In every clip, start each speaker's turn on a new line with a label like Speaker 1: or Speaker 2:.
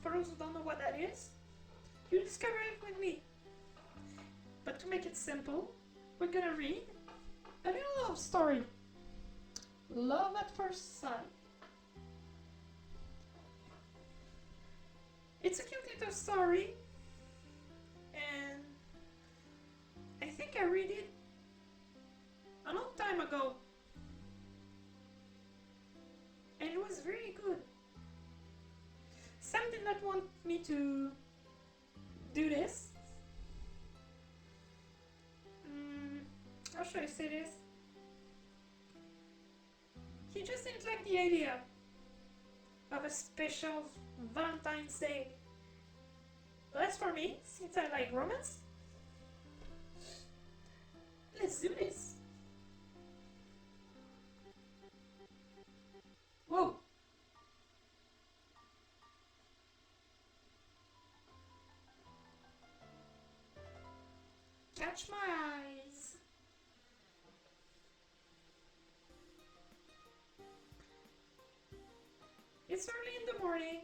Speaker 1: For those who don't know what that is, you discover it with me. But to make it simple, we're gonna read a little love story. Love at first sight. It's a cute little story, and I think I read it a long time ago, and it was very good. Sam did not want me to do this. How should I say this? He just didn't like the idea of a special Valentine's Day. But as for me, since I like romance, let's do this. Whoa! Catch my eyes. It's early in the morning.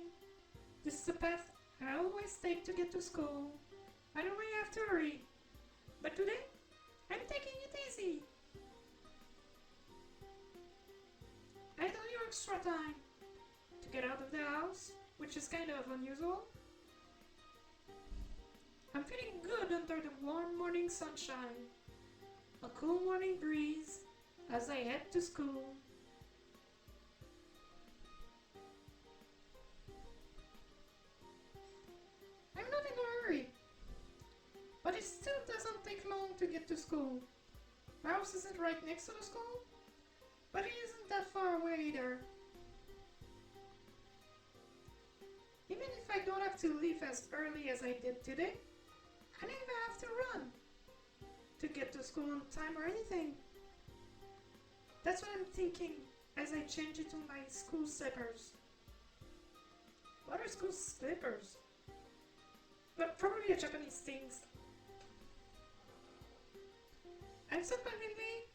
Speaker 1: This is the path I always take to get to school. I don't really have to hurry. But today, I'm taking it easy. I don't need extra time to get out of the house, which is kind of unusual. I'm feeling good under the warm morning sunshine, a cool morning breeze as I head to school. I'm not in a hurry, but it still doesn't take long to get to school. My house isn't right next to the school, but it isn't that far away either. Even if I don't have to leave as early as I did today, I don't even have to run to get to school on time or anything. That's what I'm thinking as I change into my school slippers. What are school slippers? But probably a Japanese things. I'm so conveniently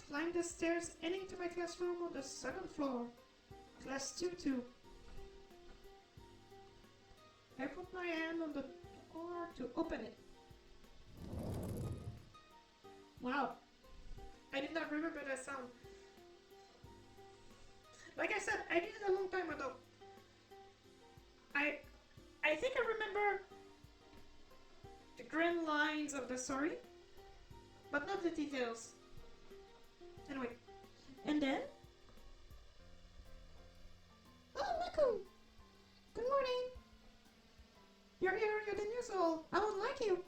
Speaker 1: climb the stairs heading to my classroom on the second floor. Class 2-2. I put my hand on the door to open it. Wow. I did not remember that sound. Like I said, I did it a long time ago. I think I remember the grand lines of the story, but not the details. Anyway, and then... Oh, Miku! Good morning! You're here earlier than usual. I don't like you.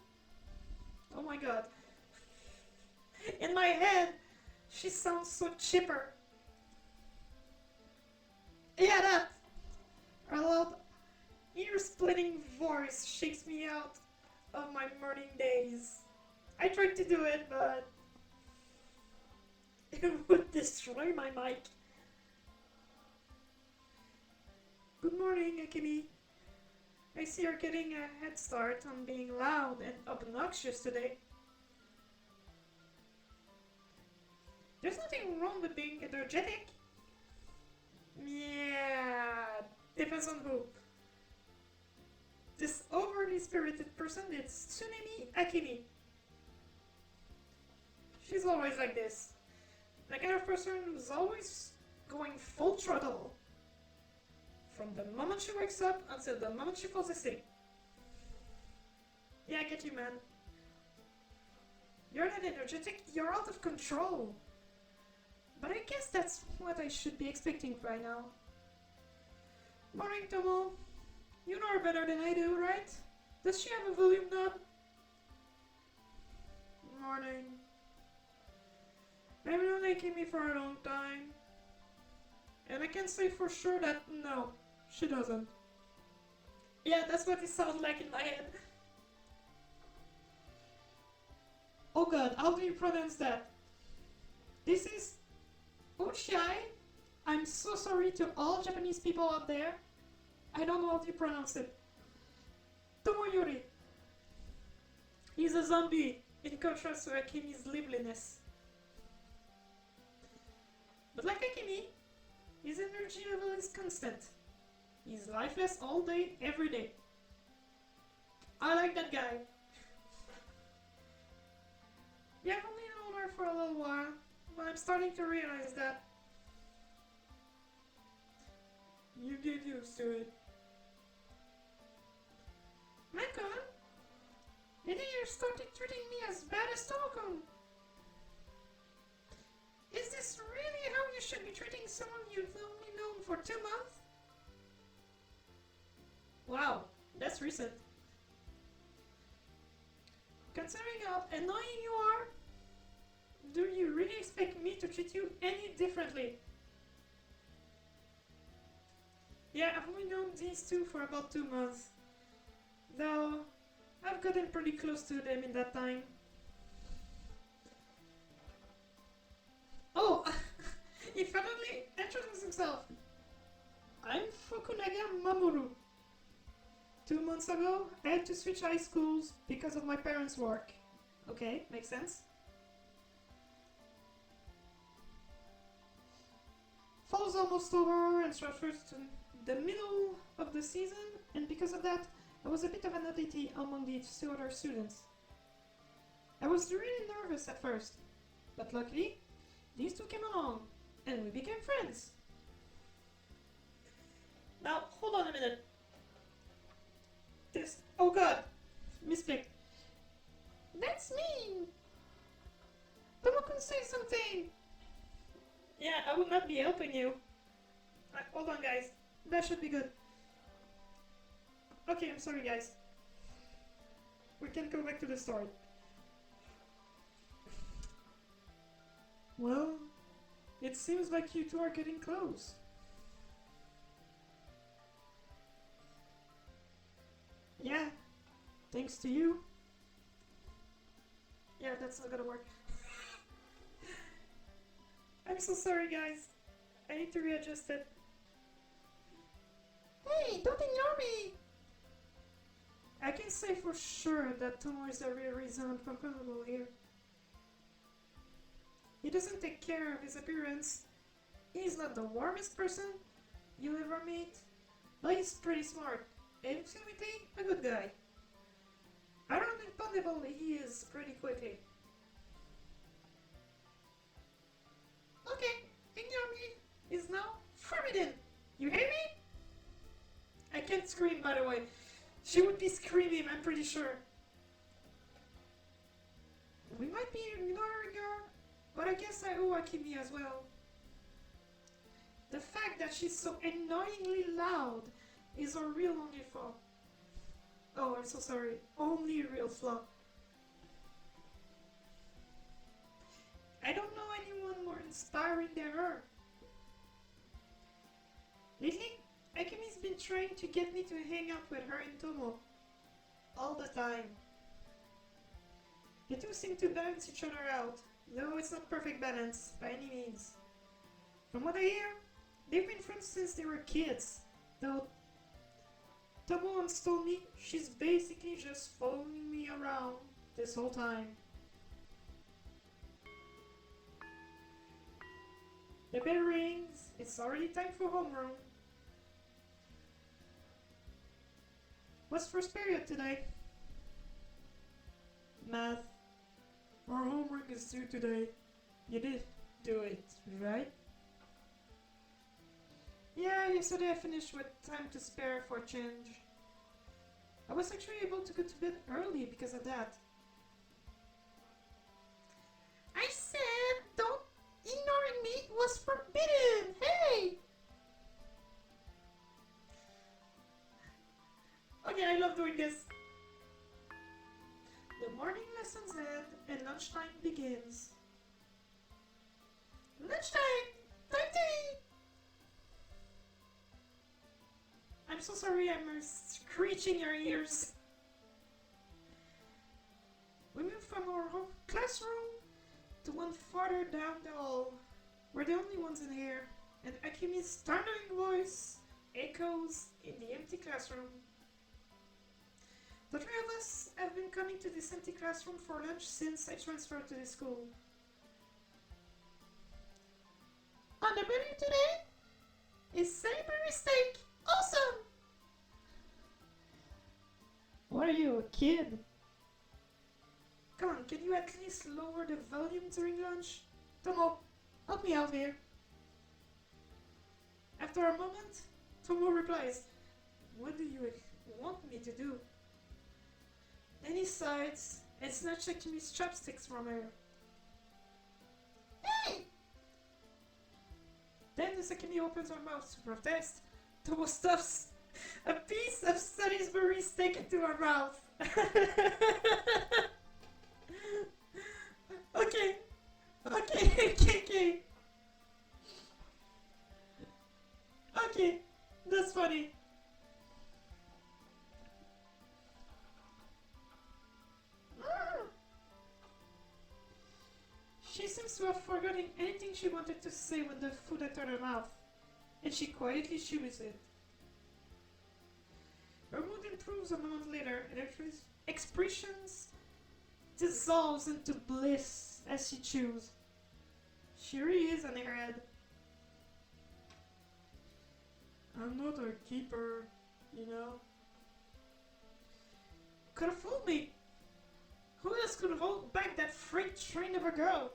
Speaker 1: Oh my god. In my head, she sounds so chipper. Yeah, that! Her loud, ear-splitting voice shakes me out of my morning days. I tried to do it, but it would destroy my mic. Good morning, Akemi. I see you're getting a head start on being loud and obnoxious today. There's nothing wrong with being energetic. Yeah, depends on who. This overly spirited person is Tsunemi Akemi. She's always like this. The kind of person who's always going full throttle. From the moment she wakes up until the moment she falls asleep. Yeah, I get you, man. You're not energetic, you're out of control. But I guess that's what I should be expecting by now. Morning, Tomo. You know her better than I do, right? Does she have a volume knob? Morning. I've known Akemi for a long time. And I can say for sure that no, she doesn't. Yeah, that's what it sounds like in my head. Oh god, how do you pronounce that? This is Uchiai. I'm so sorry to all Japanese people out there. I don't know how to pronounce it. Tomoyori. He's a zombie, in contrast to Akemi's liveliness. But like Akemi, his energy level is constant. He's lifeless all day, every day. I like that guy. Yeah, I've only known her for a little while, but I'm starting to realize that you get used to it. Michael, maybe you're starting treating me as bad as Stockholm. Is this really how you should be treating someone you've only known for 2 months? Wow, that's recent. Considering how annoying you are, do you really expect me to treat you any differently? Yeah, I've only known these two for about 2 months. Though, I've gotten pretty close to them in that time. Oh, he finally introduced himself. I'm Fukunaga Mamoru. 2 months ago, I had to switch high schools because of my parents' work. Okay, makes sense. Fall's almost over and transfers to the middle of the season, and because of that, I was a bit of an oddity among the other students. I was really nervous at first, but luckily, these two came along, and we became friends. Now, hold on a minute. Oh god, misclicked. That's mean! Tomo-kun, say something! Yeah, I would not be helping you. Hold on, guys. That should be good. Okay, I'm sorry, guys. We can go back to the story. Well, it seems like you two are getting close. Yeah, thanks to you. Yeah, that's not gonna work. I'm so sorry, guys. I need to readjust it. Hey, don't ignore me! I can say for sure that Tomo is the real reason I'm comfortable here. He doesn't take care of his appearance. He's not the warmest person you'll ever meet, but he's pretty smart and ultimately a good guy. I learned how dependable he is pretty quickly. Okay, ignore me is now forbidden. You hear me? I can't scream, by the way. She would be screaming, I'm pretty sure. We might be ignoring her, but I guess I owe Akimi as well. The fact that she's so annoyingly loud is our real only flaw. Oh, I'm so sorry. Only real flaw. I don't know anyone more inspiring than her. Lately, Akimi's been trying to get me to hang out with her and Tomo. All the time. The two seem to balance each other out, though it's not perfect balance, by any means. From what I hear, they've been friends since they were kids, though Tomo once told me she's basically just following me around this whole time. The bell rings, it's already time for homeroom. What's first period today? Math. Our homework is due today. You did do it, right? Yeah, yesterday I finished with time to spare for a change. I was actually able to go to bed early because of that. I said don't ignoring me was forbidden! Hey! Okay, I love doing this. The morning lessons end and lunchtime begins. Lunchtime! Time to eat! I'm so sorry I'm screeching your ears. We moved from our home classroom to one farther down the hall. We're the only ones in here, and Akimi's thundering voice echoes in the empty classroom. The three of us have been coming to this empty classroom for lunch since I transferred to this school. On the menu today is savory steak. Awesome! What are you, a kid? Come on, can you at least lower the volume during lunch? Tomo, help me out here. After a moment, Tomo replies, what do you want me to do? Then he sighs and snatches Akimi's chopsticks from her. Hey! Then as Akimi opens her mouth to protest, Tomo stuffs a piece of Salisbury steak into her mouth. Okay. Okay, that's funny. She seems to have forgotten anything she wanted to say when the food entered her mouth, and she quietly chews it. Her mood improves a moment later, and her expressions dissolves into bliss as she chews. She really is an airhead. I'm not a keeper, you know. Could have fooled me. Who else could hold back that freight train of a girl?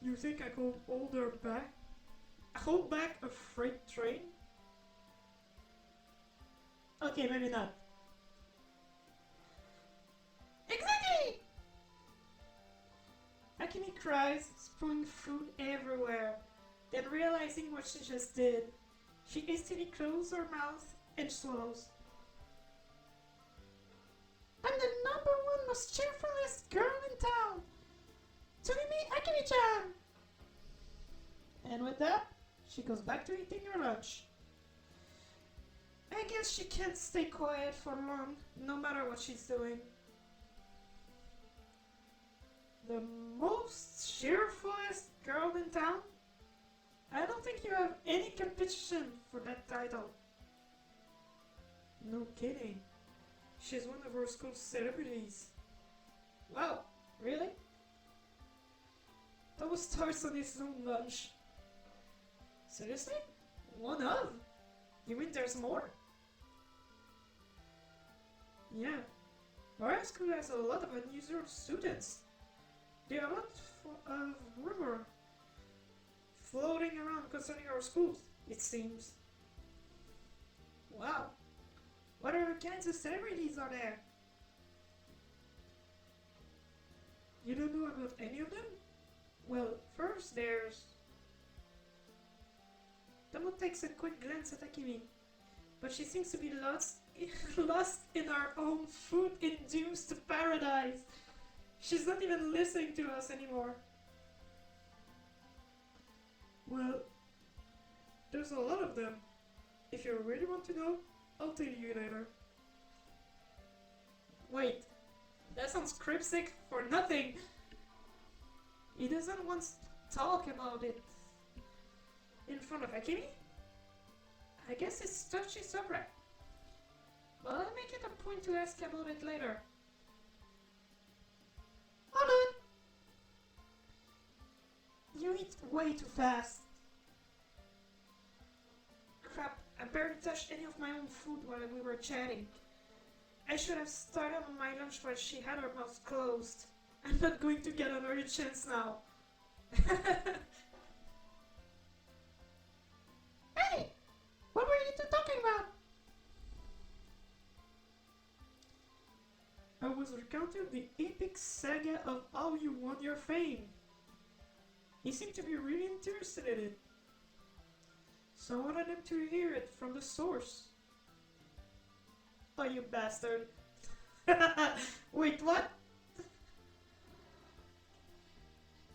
Speaker 1: You think I could hold her back? Hold back a freight train? Okay, maybe not. Exactly! Akemi cries, spewing food everywhere. Then realizing what she just did, she hastily closes her mouth and swallows. I'm the #1 most cheerfulest girl in town! Tsunemi Akemi-chan! And with that, she goes back to eating her lunch. I guess she can't stay quiet for long, no matter what she's doing. The most cheerfulest girl in town? I don't think you have any competition for that title. No kidding. She's one of our school's celebrities. Wow, really? That was starts on his own lunch. Seriously? One of? You mean there's more? Yeah. Our school has a lot of unusual students. There are a lot of rumor floating around concerning our schools, it seems. Wow. What other kinds of celebrities are there? You don't know about any of them? Well, first there's... Tomo takes a quick glance at Akemi, but she seems to be lost in her own food-induced paradise. She's not even listening to us anymore. Well, there's a lot of them. If you really want to know, I'll tell you later. Wait, that sounds cryptic for nothing. He doesn't want to talk about it in front of Akemi? I guess it's touchy subject. But I'll make it a point to ask about it later. Hold on! You eat way too fast. Crap, I barely touched any of my own food while we were chatting. I should have started on my lunch while she had her mouth closed. I'm not going to get another chance now. Hey! What were you two talking about? I was recounting the epic saga of how you won your fame. He seemed to be really interested in it. So I wanted him to hear it from the source. Oh, you bastard. Wait, what?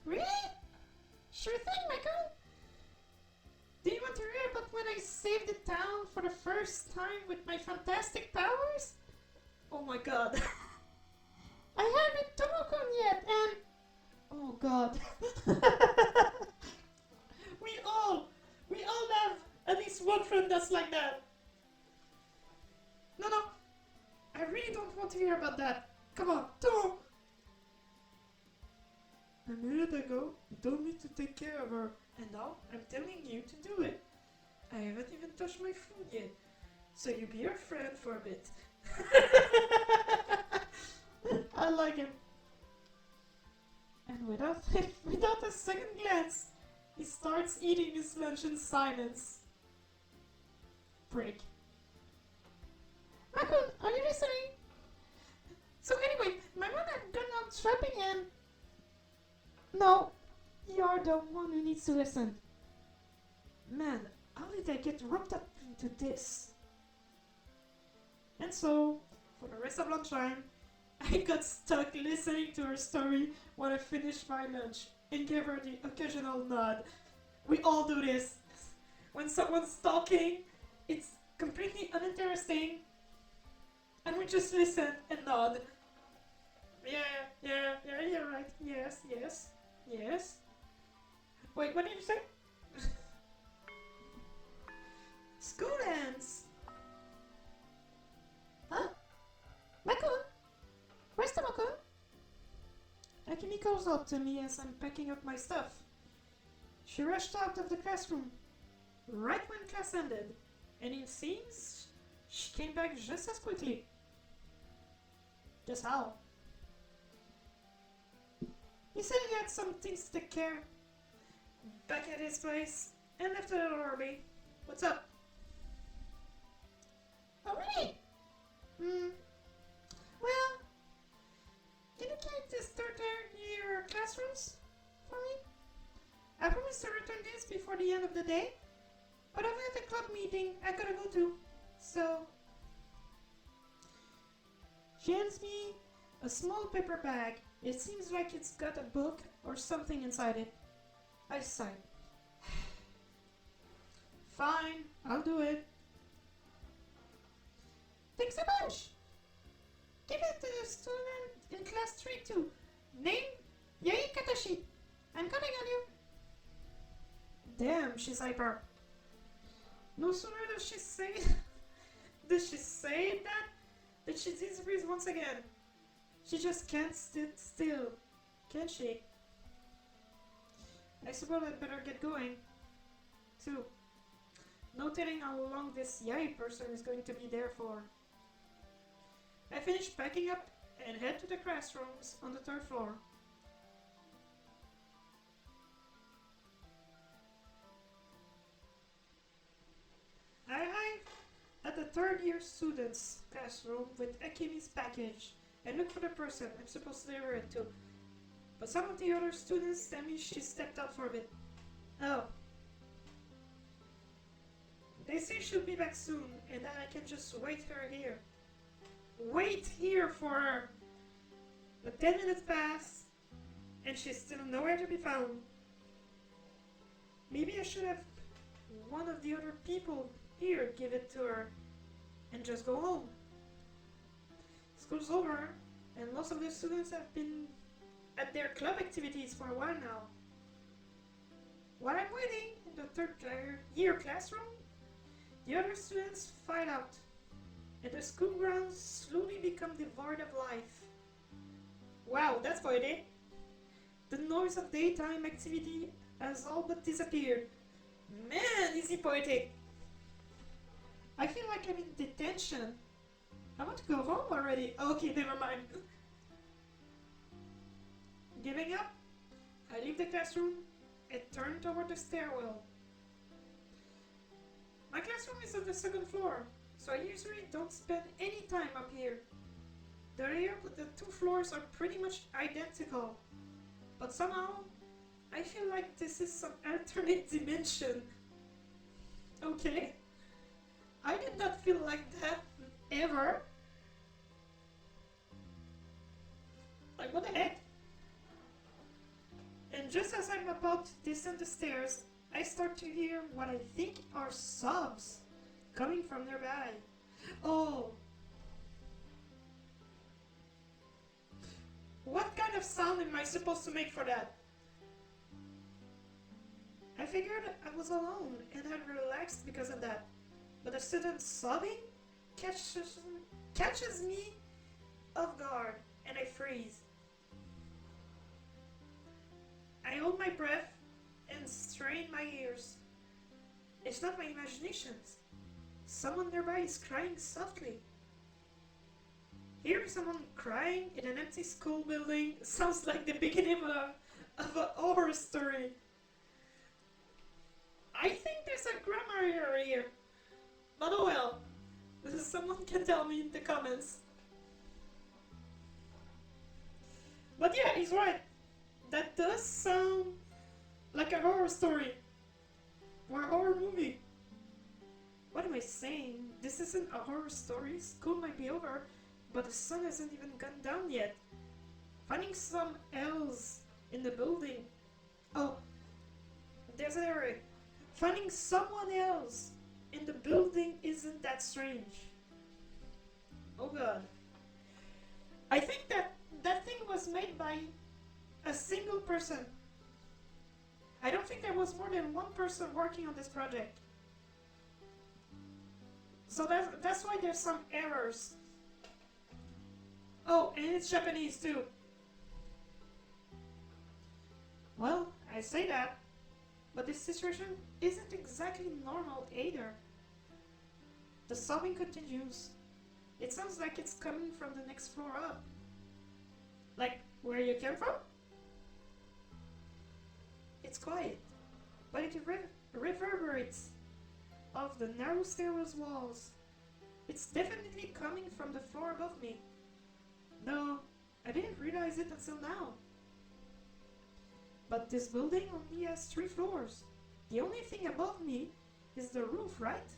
Speaker 1: Really? Sure thing, Michael. Do you want to hear about when I saved the town for the first time with my fantastic powers? Oh my god. I haven't Tomo-kun yet, and... Oh god. We all have at least one friend that's like that. No, I really don't want to hear about that. Come on, Tomo. A minute ago, you told me to take care of her, and now I'm telling you to do it. I haven't even touched my food yet. So you be your friend for a bit. I like him. And without a second glance, he starts eating his lunch in silence. Break. Michael, are you listening? So anyway, my mom had gone out shopping and... No, you're the one who needs to listen. Man, how did I get roped up into this? And so, for the rest of lunchtime, I got stuck listening to her story while I finished my lunch and gave her the occasional nod. We all do this. When someone's talking, it's completely uninteresting, and we just listen and nod. Yeah, you're right. Yes. Wait, what did you say? School ends. Huh? Michael? Where's the Michael? Akemi calls out to me as I'm packing up my stuff. She rushed out of the classroom right when class ended, and it seems she came back just as quickly. Just how? He said he had some things to take care back at his place and left a little early. What's up? Oh, really? Well, can you keep this third year classrooms for me? I promised to return this before the end of the day, but I've had a club meeting I gotta go to, so... She hands me a small paper bag. It seems like it's got a book or something inside it. I sigh. Fine, I'll do it. Thanks a bunch. Give it to the student in class 3 too. Name Yai Katashi. I'm counting on you. Damn, she's hyper. No sooner does she say that she disagrees once again. She just can't sit still, can she? I suppose I'd better get going, too. No telling how long this Yai person is going to be there for. I finish packing up and head to the classrooms on the third floor. I arrive at the third year students' classroom with Akemi's package and look for the person I'm supposed to deliver it to. But some of the other students tell me she stepped out for a bit. Oh. They say she'll be back soon and that I can just wait here. Wait here for her. But 10 minutes pass and she's still nowhere to be found. Maybe I should have one of the other people here give it to her and just go home. School's over and most of the students have been at their club activities for a while now. While I'm waiting in the third year classroom, the other students file out and the school grounds slowly become devoid of life. Wow, that's poetic. The noise of daytime activity has all but disappeared. Man, is he poetic! I feel like I'm in detention. I want to go home already. Okay, never mind. Giving up, I leave the classroom and turn toward the stairwell. My classroom is on the second floor, so I usually don't spend any time up here. The layout of the two floors are pretty much identical, but somehow I feel like this is some alternate dimension. Okay, I did not feel like that ever. Like, what the heck? And just as I'm about to descend the stairs, I start to hear what I think are sobs coming from nearby. Oh! What kind of sound am I supposed to make for that? I figured I was alone and had relaxed because of that, but a sudden sobbing catches me off guard and I freeze. I hold my breath and strain my ears. It's not my imagination. Someone nearby is crying softly. Hearing someone crying in an empty school building sounds like the beginning of a horror story. I think there's a grammar error here. But oh well. Someone can tell me in the comments. But yeah, he's right. That does sound like a horror story. Or a horror movie. What am I saying? This isn't a horror story. School might be over, but the sun hasn't even gone down yet. Finding some else in the building. Oh, there's an error. Finding someone else in the building isn't that strange. Oh god. I think that thing was made by a single person. I don't think there was more than one person working on this project. So that's why there's some errors. Oh, and it's Japanese too. Well, I say that, but this situation isn't exactly normal either. The sobbing continues. It sounds like it's coming from the next floor up. Like where you came from? It's quiet, but it reverberates off the narrow stairwell's walls. It's definitely coming from the floor above me. No, I didn't realize it until now. But this building only has 3 floors. The only thing above me is the roof, right?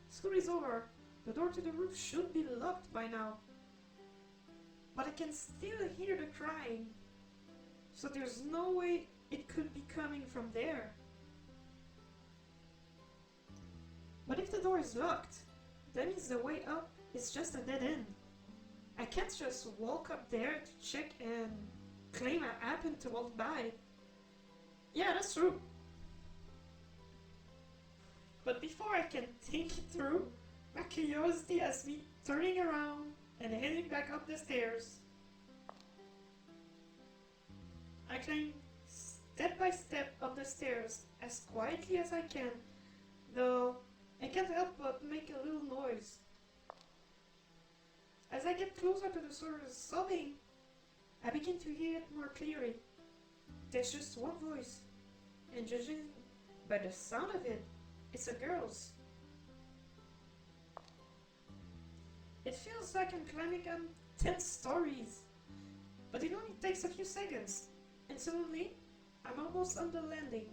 Speaker 1: School is over. The door to the roof should be locked by now. But I can still hear the crying. So there's no way it could be coming from there. But if the door is locked, that means the way up is just a dead end. I can't just walk up there to check and claim I happened to walk by. Yeah, that's true. But before I can think it through, my curiosity has me turning around and heading back up the stairs. I climb step by step up the stairs as quietly as I can, though I can't help but make a little noise. As I get closer to the source sobbing, I begin to hear it more clearly. There's just one voice, and judging by the sound of it, it's a girl's. It feels like I'm climbing on 10 stories, but it only takes a few seconds, and suddenly, I'm almost on the landing.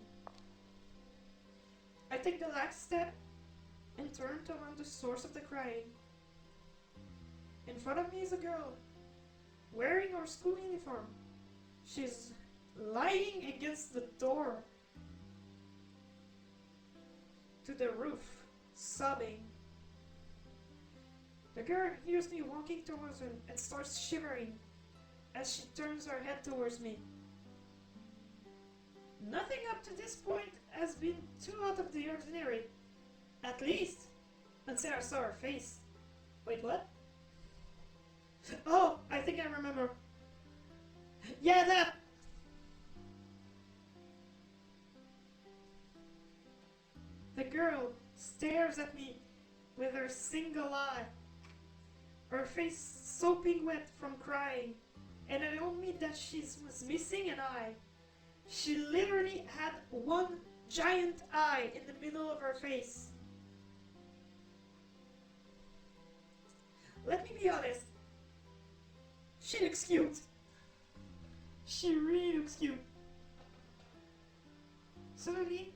Speaker 1: I take the last step and turn toward the source of the crying. In front of me is a girl, wearing her school uniform. She's lying against the door to the roof, sobbing. The girl hears me walking towards her and starts shivering as she turns her head towards me. Nothing up to this point has been too out of the ordinary. At least, until I saw her face. Wait, what? Oh, I think I remember. Yeah, that! The girl stares at me with her single eye, her face sopping wet from crying, and I don't mean that she was missing an eye. She literally had one giant eye in the middle of her face. Let me be honest. She looks cute. She really looks cute. Suddenly,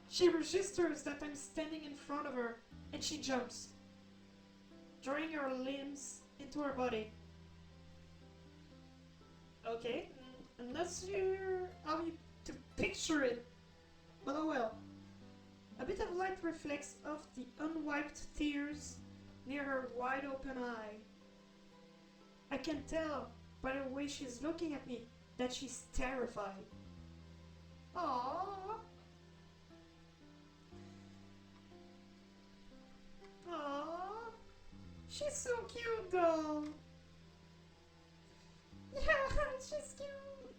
Speaker 1: she registers that I'm standing in front of her, and she jumps, drawing her limbs into her body. Okay, I'm not sure how to picture it, but oh well. A bit of light reflects off the unwiped tears near her wide open eye. I can tell by the way she's looking at me that she's terrified. Aww. Aww. She's so cute though. Yeah, she's cute.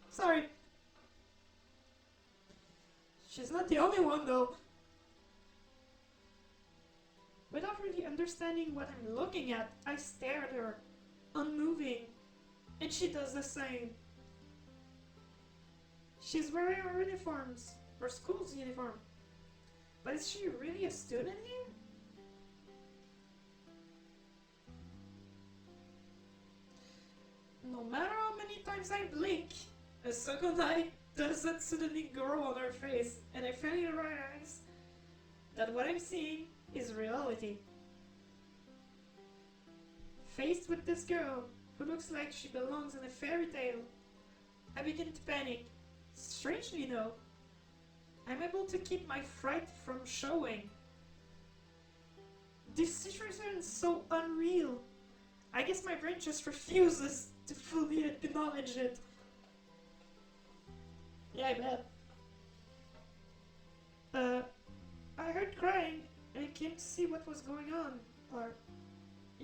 Speaker 1: Sorry. She's not the only one though. understanding what I'm looking at, I stare at her, unmoving, and she does the same. She's wearing her uniforms, her school's uniform. But is she really a student here? No matter how many times I blink, a second eye doesn't suddenly grow on her face, and I finally realize that what I'm seeing is reality. Faced with this girl, who looks like she belongs in a fairy tale, I begin to panic. Strangely though, I'm able to keep my fright from showing. This situation is so unreal. I guess my brain just refuses to fully acknowledge it. Yeah, I bet. I heard crying and came to see what was going on. Are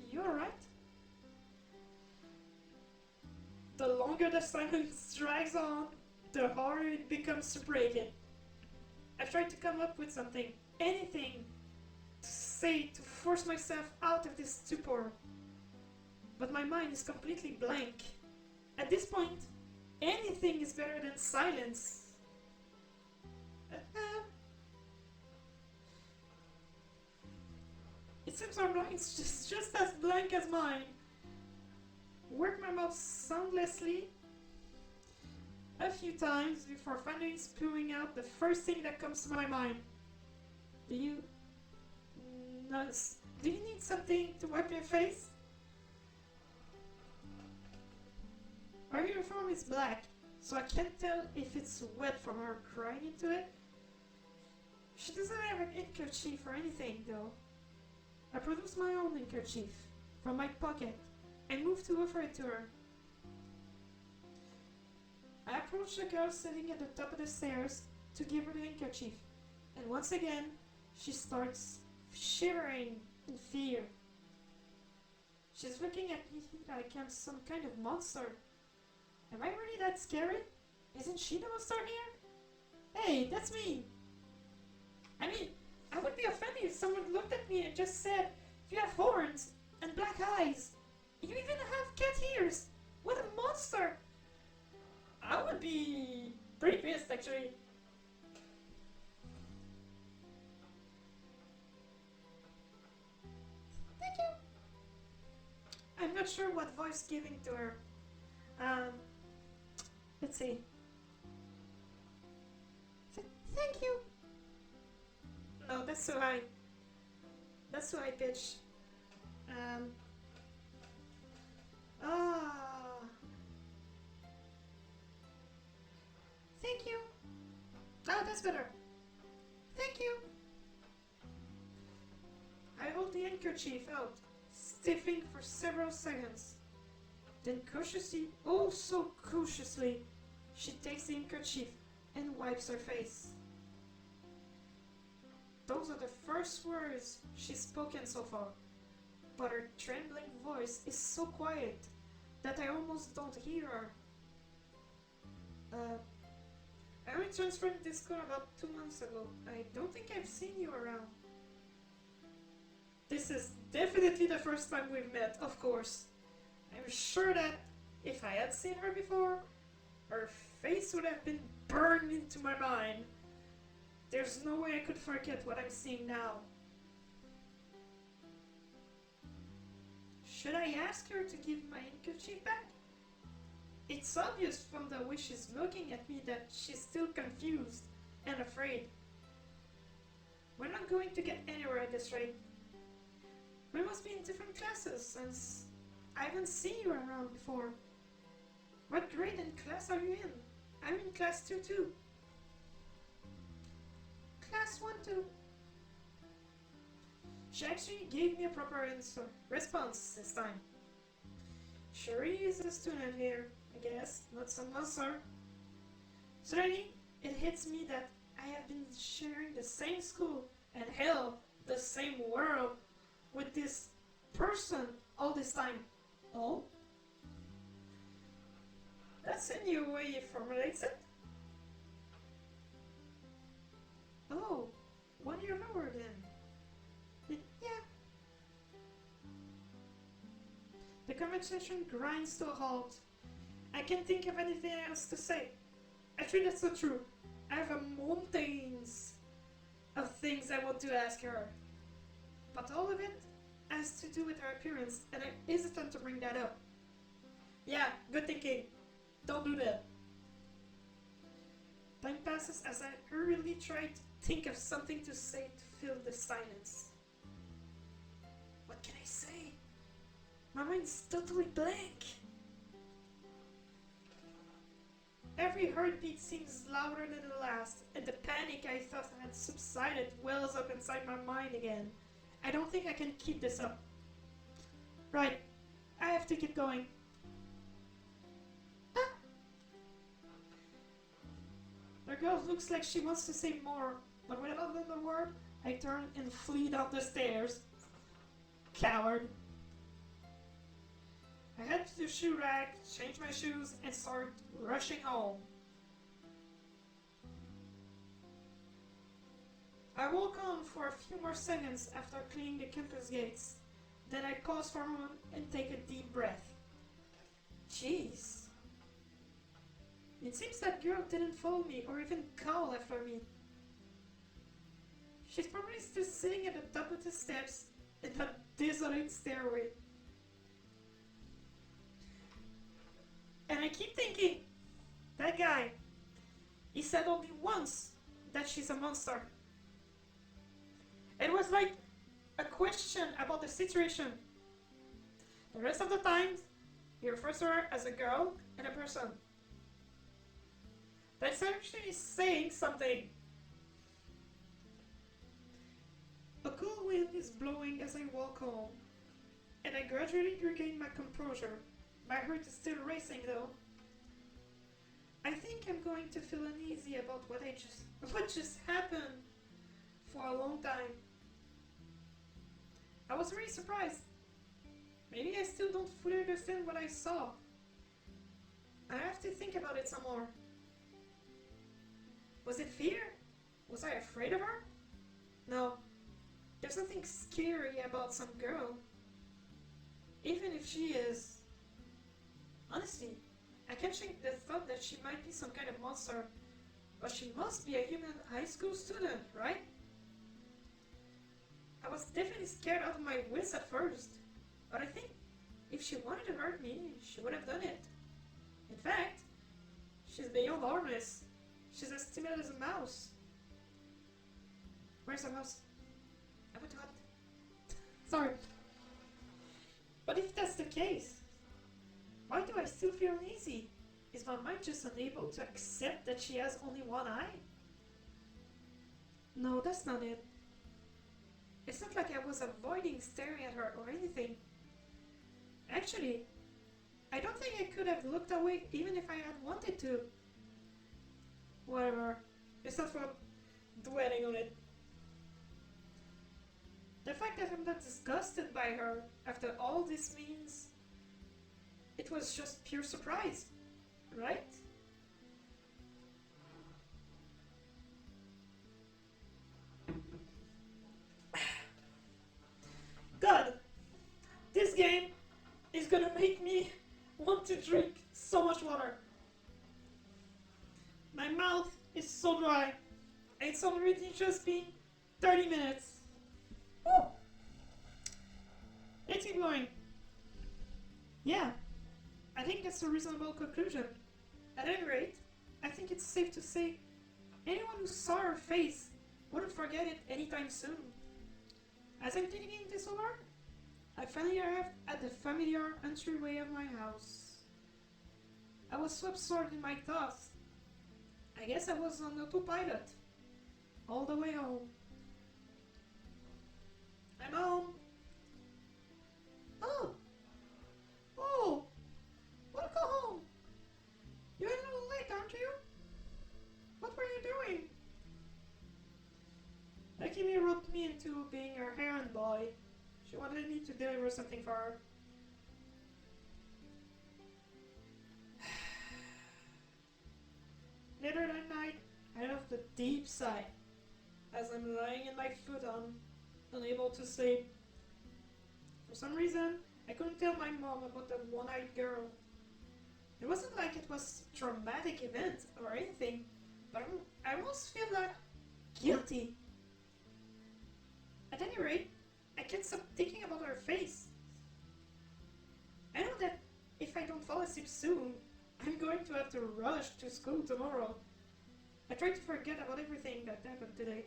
Speaker 1: you alright? The longer the silence drags on, the harder it becomes to break it. I tried to come up with something, anything, to say to force myself out of this stupor. But my mind is completely blank. At this point, anything is better than silence. It seems our minds just as blank as mine. Work my mouth soundlessly a few times before finally spewing out the first thing that comes to my mind. Do you need something to wipe your face? Our uniform is black, so I can't tell if it's wet from her crying into it. She doesn't have an handkerchief or anything, though. I produce my own handkerchief from my pocket and move to offer it to her. I approach the girl sitting at the top of the stairs to give her the handkerchief, and once again, she starts shivering in fear. She's looking at me like I'm some kind of monster. Am I really that scary? Isn't she the monster here? Hey, that's me! I mean, I would be offended if someone looked at me and just said, "You have horns and black eyes. You even have cat ears. What a monster!" I would be pretty pissed, actually. Thank you. I'm not sure what voice giving to her. Let's see. Thank you. No, that's too high. That's too high pitch. Ah. Thank you. Oh, that's better. Thank you. I hold the handkerchief out, stiffing for several seconds. Then cautiously, oh so cautiously, she takes the handkerchief and wipes her face. Those are the first words she's spoken so far, but her trembling voice is so quiet that I almost don't hear her. I only transferred this school about 2 months ago. I don't think I've seen you around. This is definitely the first time we've met, of course. I'm sure that if I had seen her before, her face would have been burned into my mind. There's no way I could forget what I'm seeing now. Should I ask her to give my handkerchief back? It's obvious from the way she's looking at me that she's still confused and afraid. We're not going to get anywhere at this rate. We must be in different classes since I haven't seen you around before. What grade and class are you in? I'm in class 2 too. Class 1 too. She actually gave me a proper response this time. Sure is a student here, I guess, not some monster. Suddenly, it hits me that I have been sharing the same school and hell, the same world with this person all this time. Oh? That's a new way you formulate it. Oh, 1 year lower then. Yeah. conversation grinds to a halt. I can't think of anything else to say. Actually, that's not true. I have a mountains of things I want to ask her. But all of it has to do with her appearance, and I'm hesitant to bring that up. Yeah, good thinking. Don't do that. Time passes as I hurriedly try to think of something to say to fill the silence. What can I say? My mind's totally blank. Every heartbeat seems louder than the last, and the panic I thought had subsided wells up inside my mind again. I don't think I can keep this up. Right, I have to keep going. Ah! The girl looks like she wants to say more, but without another word, I turn and flee down the stairs. Coward. I head to the shoe rack, change my shoes, and start rushing home. I walk on for a few more seconds after cleaning the campus gates. Then I pause for a moment and take a deep breath. Jeez. It seems that girl didn't follow me or even call after me. She's probably still sitting at the top of the steps in that desolate stairway. And I keep thinking, that guy, he said only once that she's a monster. It was like a question about the situation. The rest of the time, he refers to her as a girl and a person. That's actually saying something. A cool wind is blowing as I walk home, and I gradually regain my composure. My heart is still racing though. I think I'm going to feel uneasy about what just happened for a long time. I was really surprised. Maybe I still don't fully understand what I saw. I have to think about it some more. Was it fear? Was I afraid of her? No. There's nothing scary about some girl. Even if she is. Honestly, I can't shake the thought that she might be some kind of monster. But she must be a human high school student, right? I was definitely scared out of my wits at first. But I think if she wanted to hurt me, she would have done it. In fact, she's beyond harmless. She's as timid as a mouse. Where's the mouse? I went to hunt. Sorry. But if that's the case, why do I still feel uneasy? Is my mind just unable to accept that she has only one eye? No, that's not it. It's not like I was avoiding staring at her or anything. Actually, I don't think I could have looked away even if I had wanted to. Whatever. It's not for dwelling on it. The fact that I'm not disgusted by her after all this means it was just pure surprise, right? God, this game is gonna make me want to drink so much water. My mouth is so dry. It's already just been 30 minutes. Woo! Let's keep going. Yeah, I think that's a reasonable conclusion. At any rate, I think it's safe to say anyone who saw her face wouldn't forget it anytime soon. As I'm thinking this over, I finally arrived at the familiar entryway of my house. I was so absorbed in my thoughts. I guess I was on autopilot all the way home. I'm home. Oh, welcome home. You're a little late, aren't you? What were you doing? Akimi roped me into being her errand boy. She wanted me to deliver something for her. Later that night, I left a deep sigh as I'm lying in my futon, unable to sleep. For some reason, I couldn't tell my mom about the one-eyed girl. It wasn't like it was a traumatic event or anything, but I almost feel like guilty. At any rate, I can't stop thinking about her face. I know that if I don't fall asleep soon, I'm going to have to rush to school tomorrow. I try to forget about everything that happened today,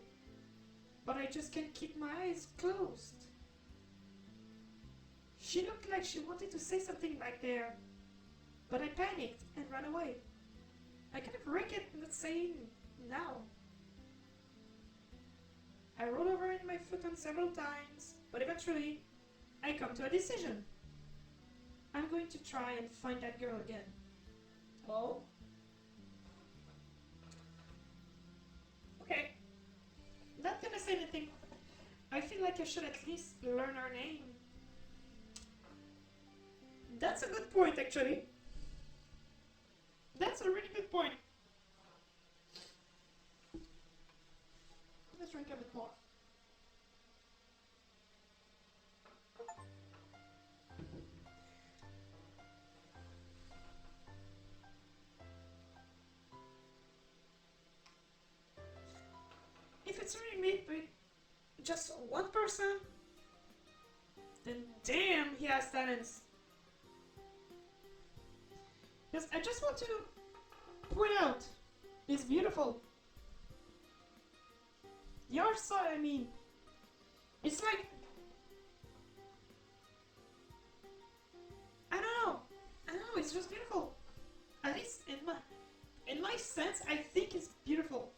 Speaker 1: but I just can't keep my eyes closed. She looked like she wanted to say something back there, but I panicked and ran away. I kind of regret not saying now. I rolled over in my futon several times, but eventually I come to a decision. I'm going to try and find that girl again. Oh? Okay. Not gonna say anything. I feel like I should at least learn her name. That's a good point, actually. That's a really good point. Let's drink a bit more. If it's really made by just one person, then damn, he has talents. Yes, I just want to point out, it's beautiful. Your side, I mean, it's like, I don't know, it's just beautiful. At least in my sense, I think it's beautiful.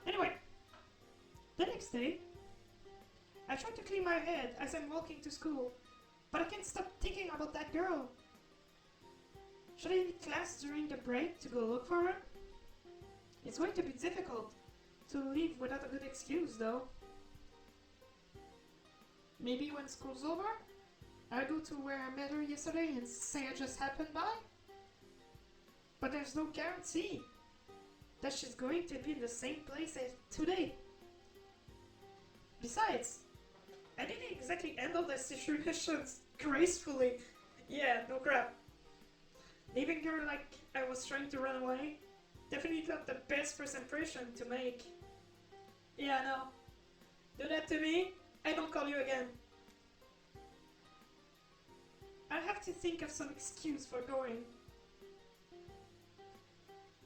Speaker 1: Anyway, the next day, I try to clean my head as I'm walking to school, but I can't stop thinking about that girl. Should I leave class during the break to go look for her? It's going to be difficult to leave without a good excuse, though. Maybe when school's over, I'll go to where I met her yesterday and say I just happened by? But there's no guarantee that she's going to be in the same place as today. Besides, I didn't exactly handle the situation gracefully. Yeah, no crap. Leaving her like I was trying to run away, definitely not the best first impression to make. Yeah, no. Do that to me, I don't call you again. I have to think of some excuse for going.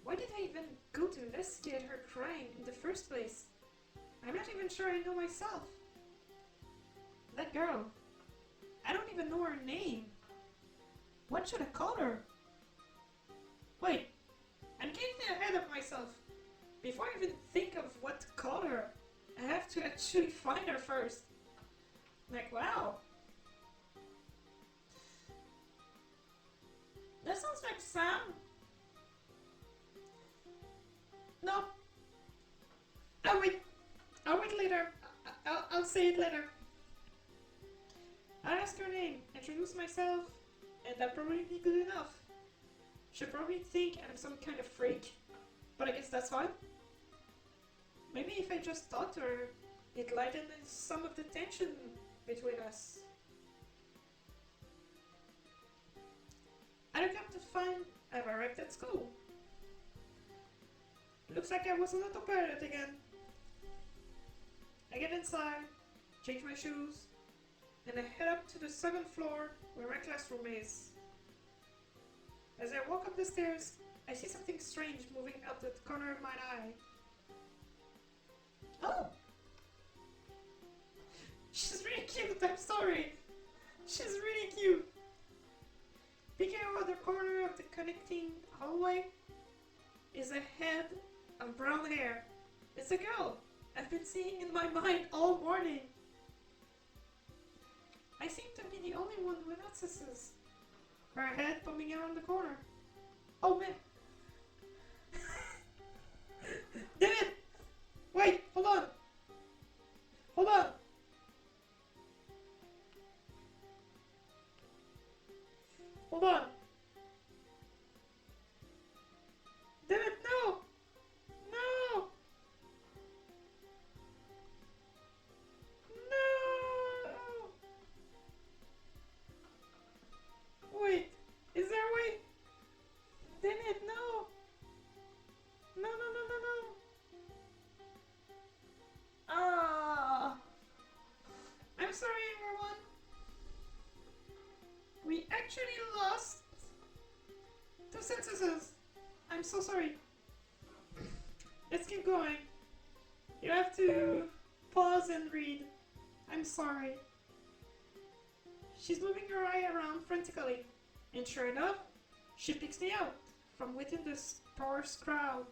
Speaker 1: Why did I even go to investigate her crime in the first place? I'm not even sure I know myself. That girl, I don't even know her name. What should I call her? Wait, I'm getting ahead of myself. Before I even think of what to call her, I have to actually find her first. Like, wow. That sounds like Sam. No. I'll wait later. I'll say it later. I'll ask her name, introduce myself, and that'll probably be good enough. She'll probably think I'm some kind of freak, but I guess that's fine. Maybe if I just talk to her, it lightened some of the tension between us. I look up to find I've arrived at school. Looks like I was an autopilot again. I get inside, change my shoes, and I head up to the second floor where my classroom is. As I walk up the stairs, I see something strange moving out the corner of my eye. Oh! She's really cute, I'm sorry! She's really cute! Peeking around the corner of the connecting hallway is a head of brown hair. It's a girl I've been seeing in my mind all morning. I seem to be the only one who notices her head popping around the corner. Oh man! Damn it! Wait, hold on! Hold on! Hold on! Damn it, no! No! No! actually lost 2 sentences. I'm so sorry. Let's keep going. You have to pause and read. I'm sorry. She's moving her eye around frantically, and sure enough, she picks me out from within the sparse crowd.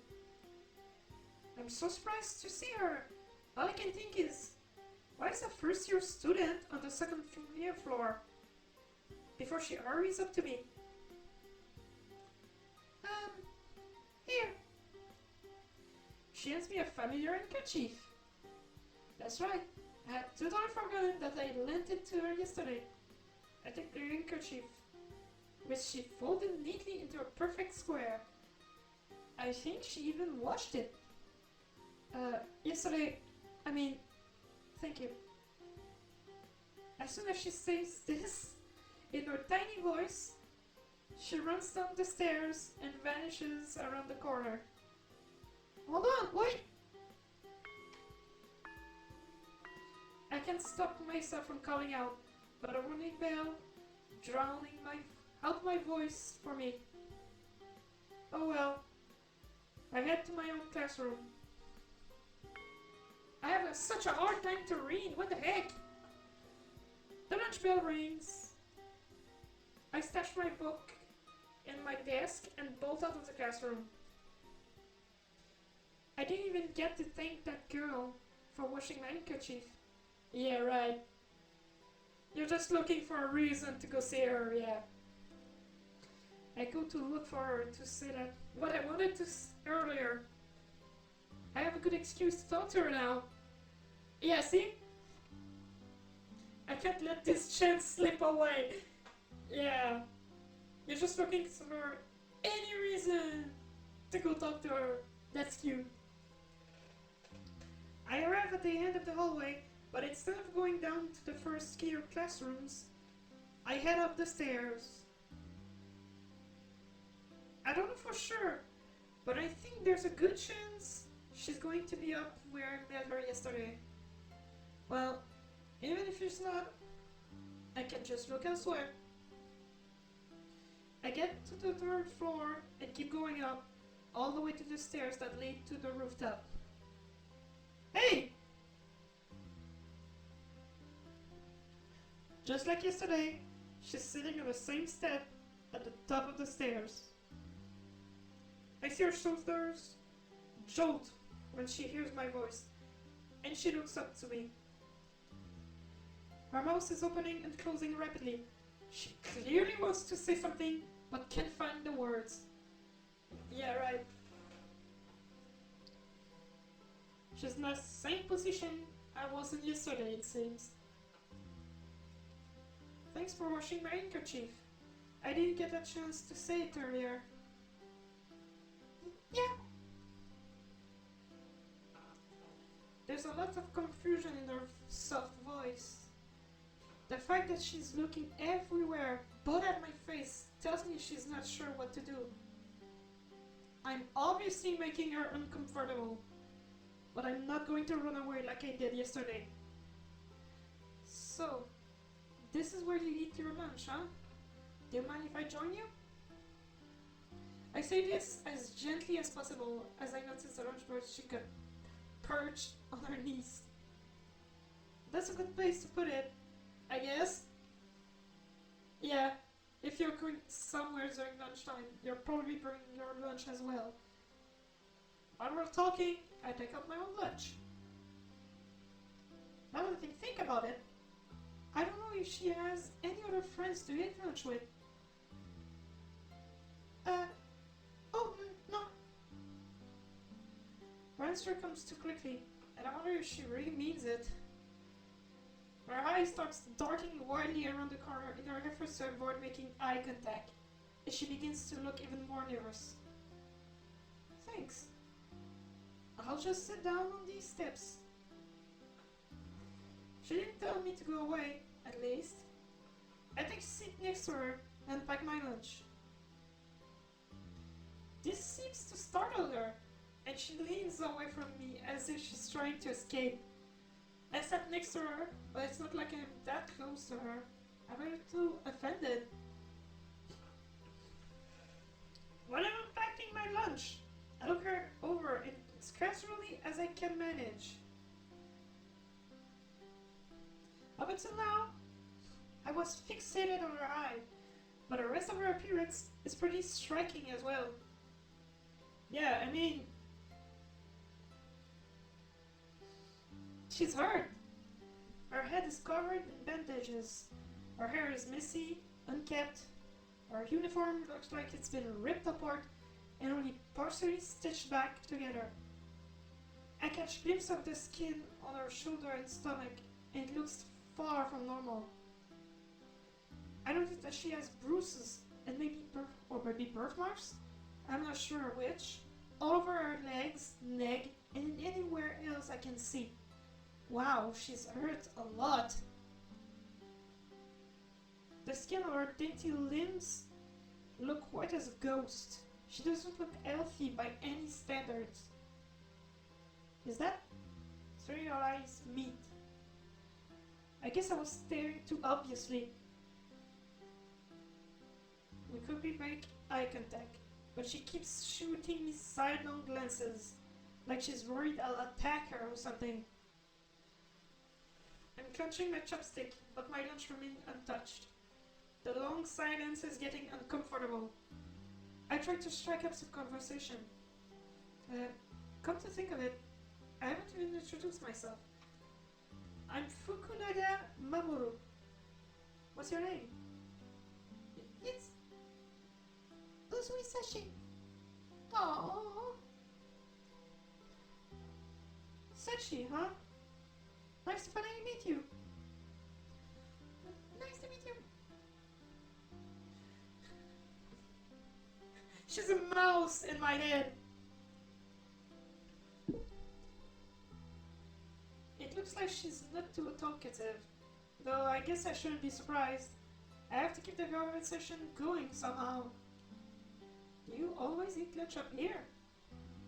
Speaker 1: I'm so surprised to see her. All I can think is, why is a first-year student on the second floor? Before she hurries up to me. Here. She hands me a familiar handkerchief. That's right. I had $2 forgotten that I lent it to her yesterday. I take the handkerchief, which she folded neatly into a perfect square. I think she even washed it. Yesterday, thank you. As soon as she says this, in her tiny voice, she runs down the stairs and vanishes around the corner. Hold on, wait! I can't stop myself from calling out, but a warning bell drowning out my voice for me. Oh well. I head to my own classroom. I have such a hard time to read, what the heck? The lunch bell rings. I stash my book in my desk and bolt out of the classroom. I didn't even get to thank that girl for washing my handkerchief. Yeah, right. You're just looking for a reason to go see her, yeah. I go to look for her to say that what I wanted to earlier. I have a good excuse to talk to her now. Yeah, see? I can't let this chance slip away. Yeah. You're just looking for any reason to go talk to her. That's cute. I arrive at the end of the hallway, but instead of going down to the first tier classrooms, I head up the stairs. I don't know for sure, but I think there's a good chance she's going to be up where I met her yesterday. Well, even if she's not, I can just look elsewhere. I get to the third floor and keep going up, all the way to the stairs that lead to the rooftop. Hey! Just like yesterday, she's sitting on the same step at the top of the stairs. I see her shoulders jolt when she hears my voice, and she looks up to me. Her mouth is opening and closing rapidly. She clearly wants to say something, but can't find the words. Yeah, right. She's in the same position I was in yesterday, it seems. Thanks for washing my handkerchief. I didn't get a chance to say it earlier. Yeah. There's a lot of confusion in her soft voice. The fact that she's looking everywhere but at my face tells me she's not sure what to do. I'm obviously making her uncomfortable, but I'm not going to run away like I did yesterday. So, this is where you eat your lunch, huh? Do you mind if I join you? I say this as gently as possible as I notice the lunchbox she got perched on her knees. That's a good place to put it, I guess. Yeah, if you're going somewhere during lunchtime, you're probably bringing your lunch as well. While we're talking, I take out my own lunch. Now that I think about it, I don't know if she has any other friends to eat lunch with. No. Her answer comes too quickly, and I wonder if she really means it. Her eye starts darting wildly around the corner in her efforts to avoid making eye contact, and she begins to look even more nervous. Thanks. I'll just sit down on these steps. She didn't tell me to go away, at least. I take a seat next to her and pack my lunch. This seems to startle her, and she leans away from me as if she's trying to escape. I sat next to her, but it's not like I'm that close to her. I'm a little offended. While I'm unpacking my lunch, I look her over as casually as I can manage. Up until now, I was fixated on her eye, but the rest of her appearance is pretty striking as well. Yeah, I mean, she's hurt. Her head is covered in bandages. Her hair is messy, unkempt. Her uniform looks like it's been ripped apart and only partially stitched back together. I catch a glimpse of the skin on her shoulder and stomach, and it looks far from normal. I notice that she has bruises and maybe birthmarks. I'm not sure which. All over her legs, neck, and anywhere else I can see. Wow, she's hurt a lot. The skin on her dainty limbs look white as a ghost. She doesn't look healthy by any standards. Is that where your eyes meet? I guess I was staring too obviously. We quickly make eye contact, but she keeps shooting me sidelong glances, like she's worried I'll attack her or something. I'm clenching my chopstick, but my lunch remains untouched. The long silence is getting uncomfortable. I try to strike up some conversation. Come to think of it, I haven't even introduced myself. I'm Fukunaga Mamoru. What's your name? It's Uzui Sashi. Aww. Sashi, huh? Nice to finally meet you. Nice to meet you. She's a mouse in my head. It looks like she's not too talkative, though I guess I shouldn't be surprised. I have to keep the conversation going somehow. Do you always eat lunch up here?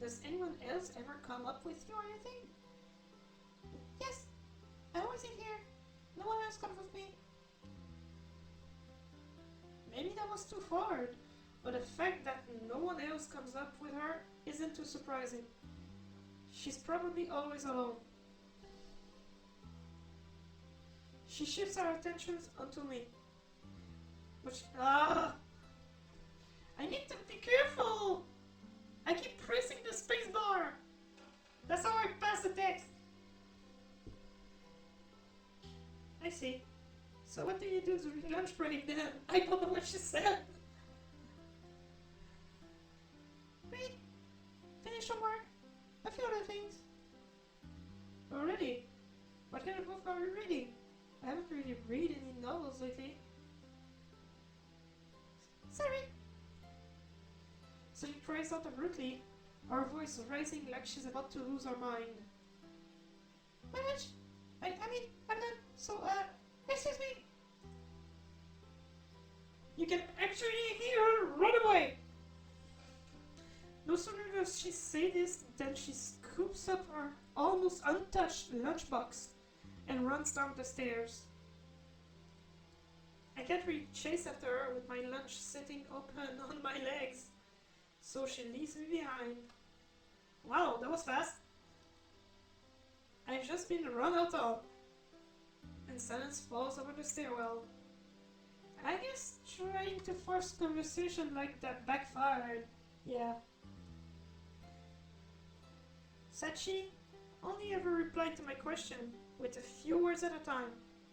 Speaker 1: Does anyone else ever come up with you or anything? Yes, I always eat here. No one else comes with me. Maybe that was too forward, but the fact that no one else comes up with her isn't too surprising. She's probably always alone. She shifts her attentions onto me. But I need to be careful! I keep pressing the space bar! That's how I pass the text! I see. So what do you do during lunch break then? I don't know what she said. Wait, finish homework. A few other things. Already? What kind of book are you reading? I haven't really read any novels lately. Sorry. So she cries out abruptly, her voice rising like she's about to lose her mind. Manage? I'm done. So, excuse me. You can actually hear her run away. No sooner does she say this than she scoops up her almost untouched lunchbox and runs down the stairs. I can't really chase after her with my lunch sitting open on my legs, so she leaves me behind. Wow, that was fast. I've just been run out of, and silence falls over the stairwell. I guess trying to force conversation like that backfired. Yeah. Sachi only ever replied to my question with a few words at a time,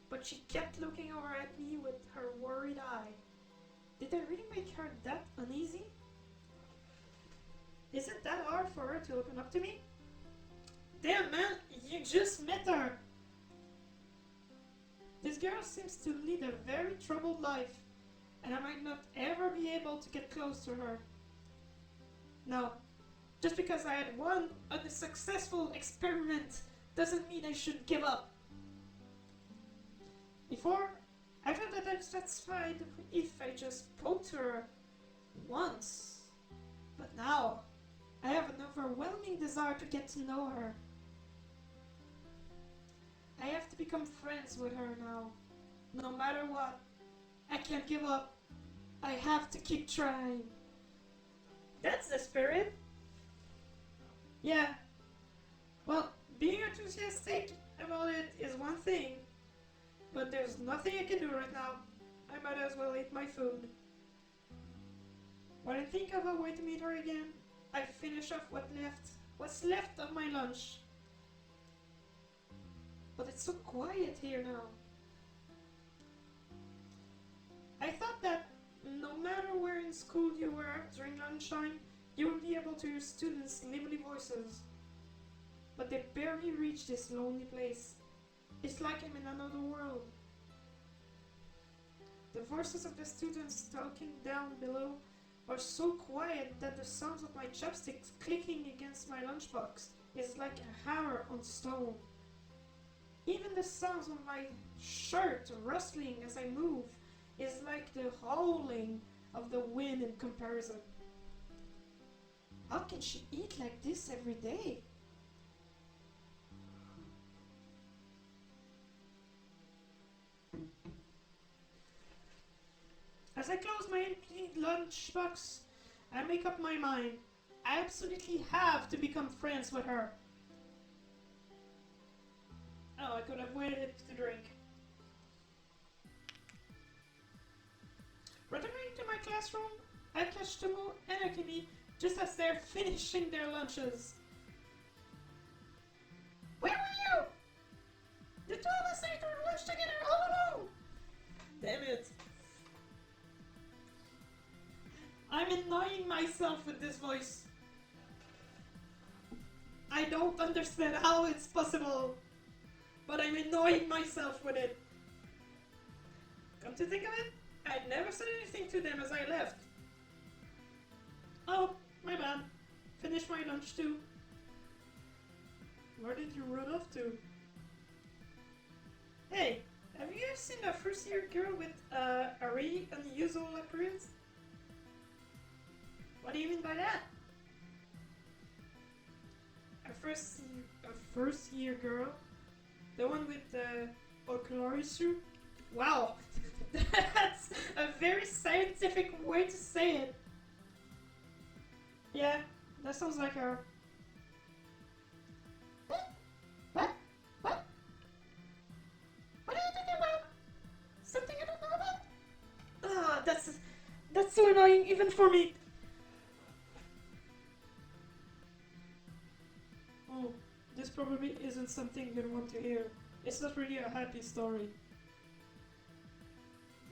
Speaker 1: but she kept looking over at me with her worried eye. Did I really make her that uneasy? Is it that hard for her to open up to me? Damn man, you just met her! This girl seems to lead a very troubled life, and I might not ever be able to get close to her. No, just because I had won a successful experiment doesn't mean I should give up. Before, I felt that I'm satisfied if I just poked her once. But now, I have an overwhelming desire to get to know her. I have to become friends with her now. No matter what, I can't give up. I have to keep trying. That's the spirit. Yeah, well, being enthusiastic about it is one thing, but there's nothing I can do right now. I might as well eat my food. When I think of a way to meet her again, I finish off what's left of my lunch. But it's so quiet here now. I thought that no matter where in school you were during lunchtime, you would be able to hear students' lively voices. But they barely reach this lonely place. It's like I'm in another world. The voices of the students talking down below are so quiet that the sounds of my chopsticks clicking against my lunchbox is like a hammer on stone. Even the sounds of my shirt rustling as I move is like the howling of the wind in comparison. How can she eat like this every day? As I close my empty lunchbox, I make up my mind. I absolutely have to become friends with her. Oh, I could have waited to drink. Returning to my classroom, I catch Tomo and Akemi just as they're finishing their lunches. Where were you? The two of us ate our lunch together all alone! Damn it. I'm annoying myself with this voice. I don't understand how it's possible, but I'm annoying myself with it. Come to think of it, I never said anything to them as I left. Oh, my bad. Finished my lunch too. Where did you run off to? Hey, have you ever seen a first year girl with a really unusual appearance? What do you mean by that? A first year girl? The one with the ocular suit? Wow, that's a very scientific way to say it. Yeah, that sounds like her. What? What? What? What are you talking about? Something I don't know about? Ah, that's so annoying even for me. Oh, this probably isn't something you'd want to hear. It's not really a happy story.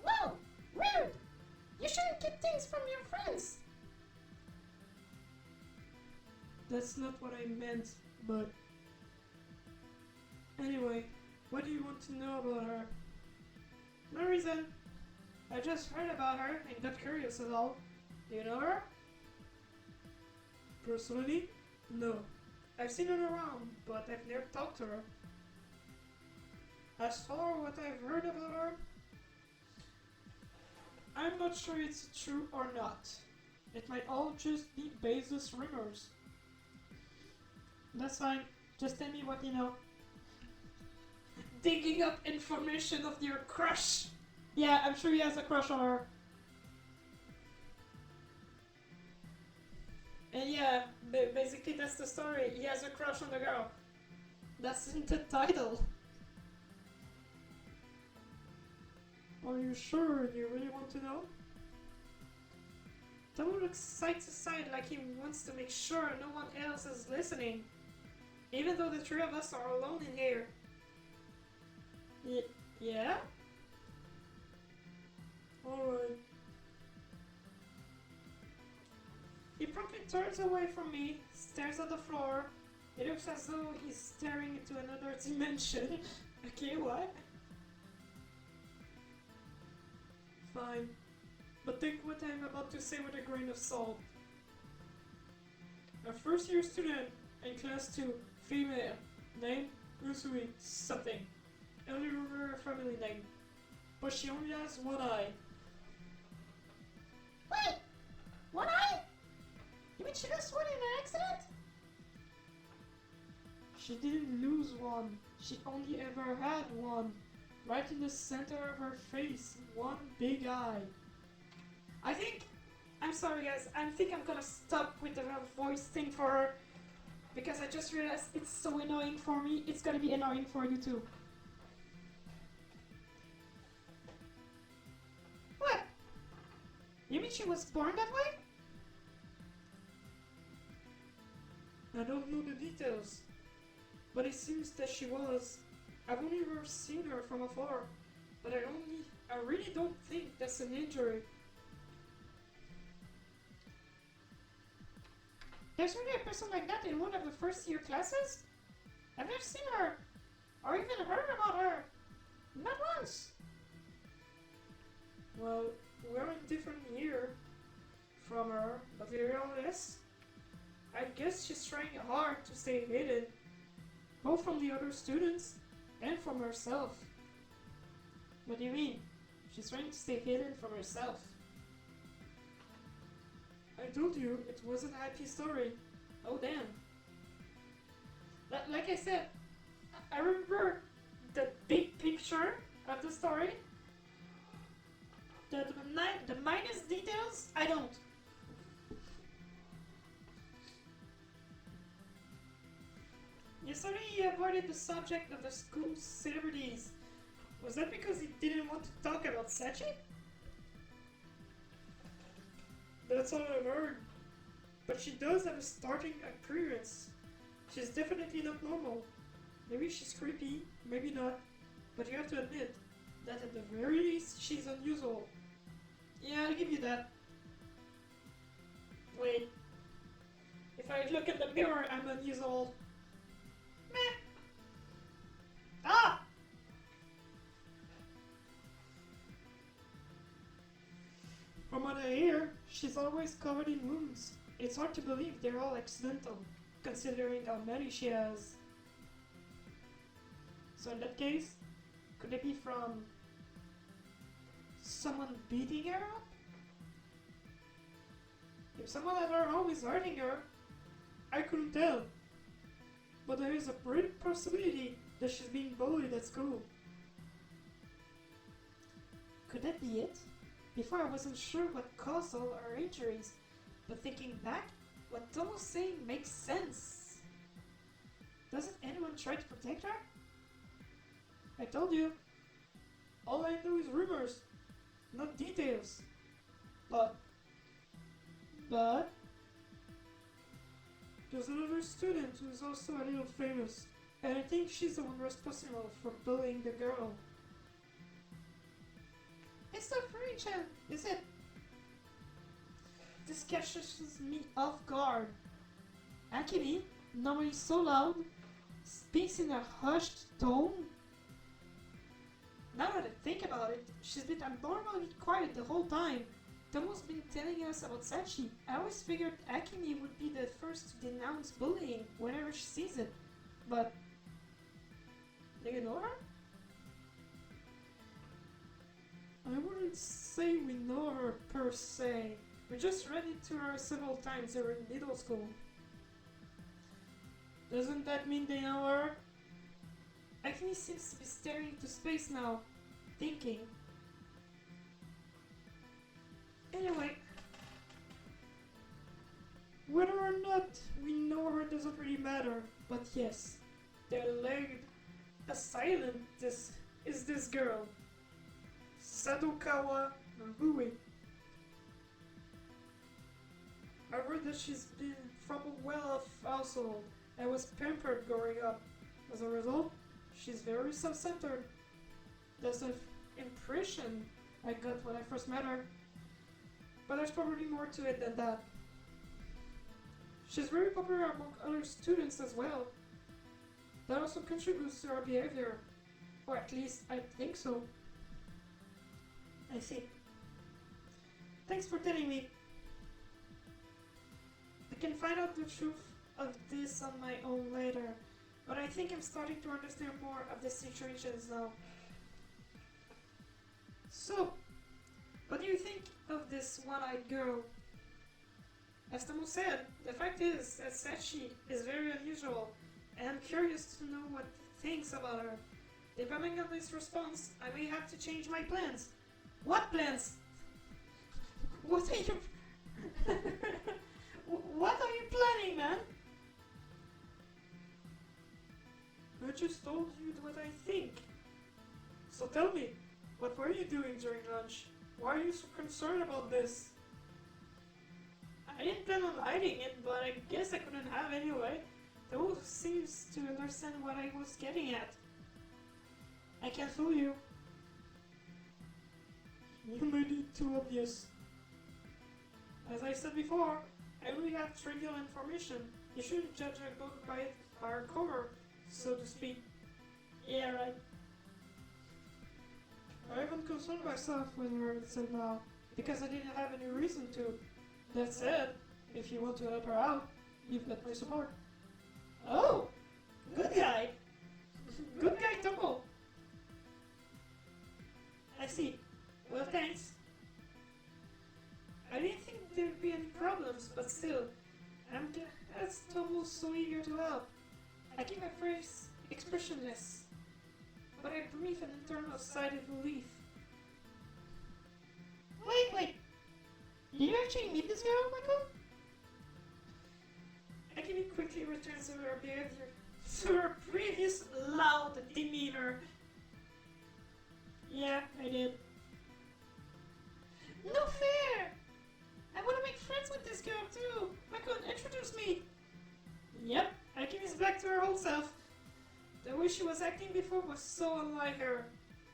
Speaker 1: No! Rude! You shouldn't get things from your friends! That's not what I meant, but... Anyway, what do you want to know about her? No reason. I just heard about her and got curious at all. Do you know her? Personally? No. I've seen her around, but I've never talked to her. As for what I've heard about her, I'm not sure it's true or not. It might all just be baseless rumors. That's fine. Just tell me what you know. Digging up information of your crush. Yeah, I'm sure he has a crush on her. And yeah, basically that's the story. He has a crush on the girl. That's in the title. Are you sure you really want to know? Tomo looks side to side like he wants to make sure no one else is listening. Even though the three of us are alone in here. Yeah? Alright. He promptly turns away from me, stares at the floor. It looks as though he's staring into another dimension. Okay, what? Fine. But take what I'm about to say with a grain of salt. A first year student in class 2, female, name Usui something. I only remember her family name. But she only has one eye. Wait! One eye? You mean she lost one in an accident? She didn't lose one. She only ever had one. Right in the center of her face. One big eye. I think I'm sorry guys, I think I'm gonna stop with the voice thing for her because I just realized it's so annoying for me, it's gonna be annoying for you too. What? You mean she was born that way? I don't know the details, but it seems that she was. I've only ever seen her from afar, but I really don't think that's an injury. There's really a person like that in one of the first year classes? I've never seen her, or even heard about her. Not once. Well, we're in different year from her, but regardless, I guess she's trying hard to stay hidden, both from the other students and from herself. What do you mean? She's trying to stay hidden from herself. I told you it wasn't a happy story. Oh damn. Like I said, I remember the big picture of the story. The minus details, I don't. Yesterday he avoided the subject of the school's celebrities. Was that because he didn't want to talk about Sachi? That's all I've heard. But she does have a starting appearance. She's definitely not normal. Maybe she's creepy, maybe not. But you have to admit that at the very least she's unusual. Yeah, I'll give you that. Wait. If I look at the mirror, I'm unusual. Meh. Ah! From what I hear, she's always covered in wounds. It's hard to believe they're all accidental, considering how many she has. So in that case, could it be from someone beating her up? If someone at her home is hurting her, I couldn't tell. But there is a great possibility that she's being bullied at school. Could that be it? Before I wasn't sure what caused all her injuries, but thinking back, what Tom was saying makes sense. Doesn't anyone try to protect her? I told you. All I know is rumors, not details. But there's another student who's also a little famous, and I think she's the one responsible for bullying the girl. It's not Rachel, is it? This catches me off guard. Akemi, normally so loud, speaks in a hushed tone. Now that I think about it, she's been abnormally quiet the whole time. Tomo's been telling us about Sachi. I always figured Akemi would be the first to denounce bullying whenever she sees it. But do you know her? I wouldn't say we know her per se. We just ran into her several times during middle school. Doesn't that mean they know her? Akemi seems to be staring into space now, thinking. Anyway, whether or not we know her doesn't really matter, but yes, the alleged assailant is this girl, Sadokawa Rui. I heard that she's been from a well-off household and was pampered growing up. As a result, she's very self-centered. That's the impression I got when I first met her. But there's probably more to it than that. She's very popular among other students as well. That also contributes to her behavior. Or at least I think so. I see. Thanks for telling me. I can find out the truth of this on my own later, but I think I'm starting to understand more of the situations now. So, what do you think of this one-eyed girl? As Tomo said, the fact is that Sachi is very unusual, and I'm curious to know what he thinks about her. Depending on this response, I may have to change my plans. What plans? What are you... What are you planning, man? I just told you what I think. So tell me, what were you doing during lunch? Why are you so concerned about this? I didn't plan on hiding it, but I guess I couldn't have anyway. The wolf seems to understand what I was getting at. I can't fool you. You made it too obvious. As I said before, I only have trivial information. You shouldn't judge a book by its cover, so to speak. Yeah, right. I haven't concerned myself with her until now, because I didn't have any reason to. That said, if you want to help her out, you've got my support. Oh! Good guy! Good guy, Tomo! I see. Well, thanks. I didn't think there'd be any problems, but still, I'm glad Tomo's so eager to help. I keep my face expressionless, but I breathe an internal sigh of relief. Wait! Did you actually meet this girl, Michael? Akemi quickly returns to her behavior, to her previous loud demeanor. Yeah, I did. No fair! I want to make friends with this girl too! Michael, introduce me! Yep, Akemi's back to her old self. The way she was acting before was so unlike her.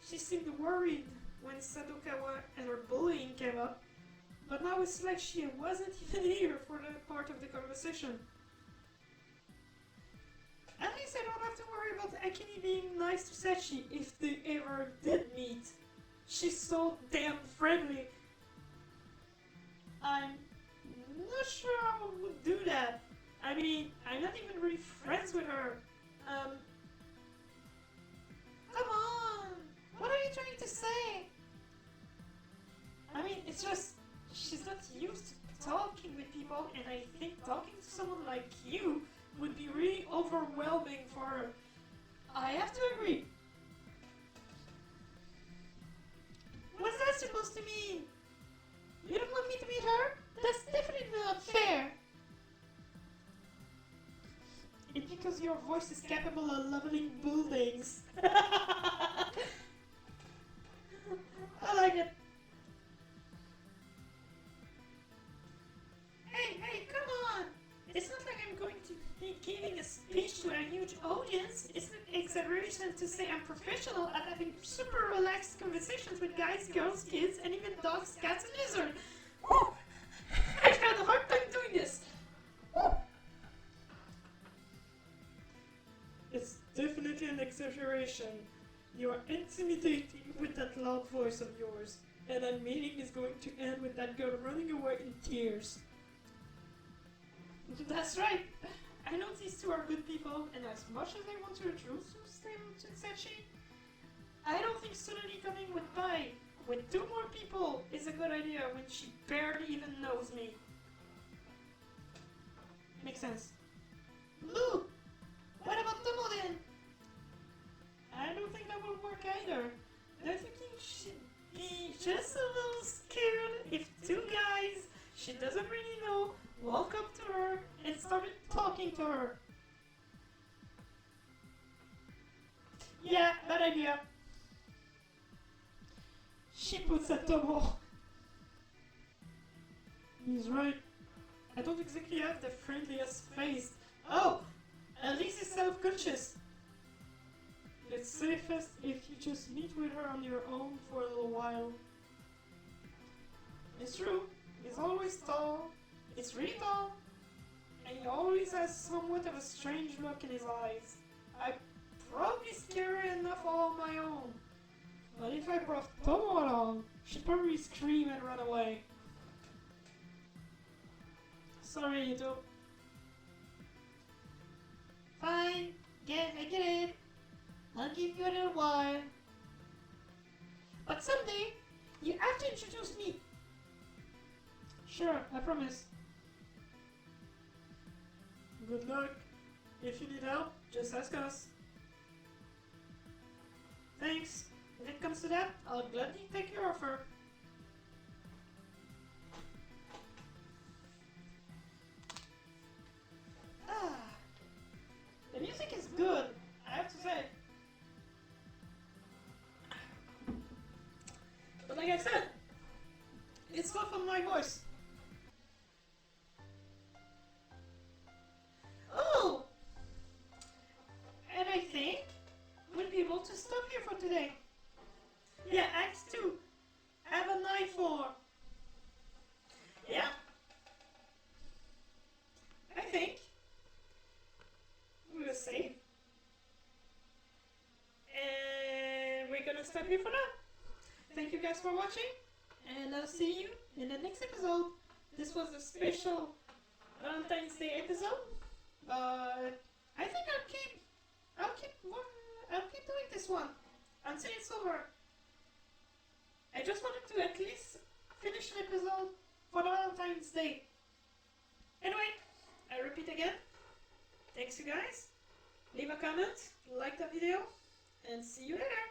Speaker 1: She seemed worried when Sadokawa and her bullying came up, but now it's like she wasn't even here for that part of the conversation. At least I don't have to worry about Akemi being nice to Sachi if they ever did meet. She's so damn friendly. I'm not sure I would do that. I mean, I'm not even really friends with her. Come on! What are you trying to say? I mean, it's just, she's not used to talking with people, and I think talking to someone like you would be really overwhelming for her. I have to agree. What's that supposed to mean? You don't want me to meet her? That's definitely not fair. It's because your voice is capable of leveling buildings. I like it. Hey, come on! It's not like I'm going to be giving a speech to a huge audience. It's an exaggeration to say I'm professional at having super relaxed conversations with guys, girls, kids, and even dogs, cats, and lizards. Woo! I've had a hard time doing this. Woo! It's definitely an exaggeration. You are intimidating with that loud voice of yours, and that meeting is going to end with that girl running away in tears. That's right. I know these two are good people, and as much as I want to introduce them to Sachi, I don't think suddenly coming with Pai with two more people is a good idea when she barely even knows me. Makes sense. Lou! What about Tomo then? I don't think that will work either. I think she'd be just a little scared if two guys she doesn't really know walk up to her and started talking to her. Yeah, bad idea. She puts at Tomo. He's right. I don't exactly have the friendliest face. Oh, at least he's self-conscious. It's safest if you just meet with her on your own for a little while. It's true. He's always tall. It's really tall. And he always has somewhat of a strange look in his eyes. I probably scare her enough all on my own. But if I brought Tomo along, she'd probably scream and run away. Sorry, Yuto. Fine. I get it. I'll give you a little while. But someday, you have to introduce me. Sure, I promise. Good luck. If you need help, just ask us. Thanks. If it comes to that, I'll gladly take your offer. like I said, it's not from my voice. Oh! And I think we'll be able to stop here for today. Yeah, Act 2. Have a night for. Yeah. I think we were safe. And we're gonna stop here for now. Thank you guys for watching, and I'll see you in the next episode. This was a special Valentine's Day episode, but I think I'll keep doing this one until it's over. I just wanted to at least finish an episode for Valentine's Day. Anyway, I repeat again, thanks you guys. Leave a comment, like the video, and see you later.